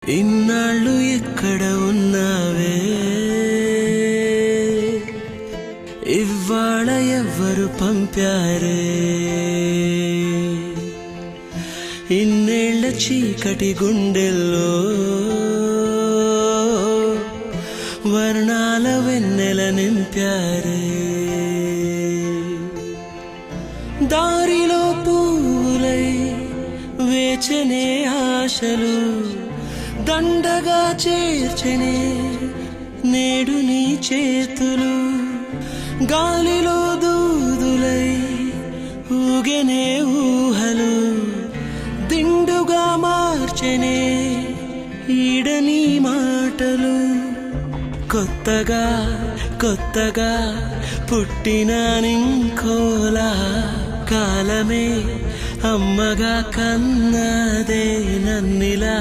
ఇన్నాళ్ళు ఎక్కడ ఉన్నావే, ఇవ్వాళ ఎవ్వరు పంపారే, ఇన్నేళ్ల చీకటి గుండెల్లో వర్ణాల వెన్నెల నింపారే. దారిలో పూలై వేచనే ఆశలు దండగా చేర్చనే నేడు నీ చేతులు, గాలిలో దూదులై ఊగెనే ఊహలు దిండుగా మార్చెనే ఈడని మాటలు. కొత్తగా కొత్తగా పుట్టిన నింకోలా కాలమే అమ్మగా కన్నదే నన్నిలా.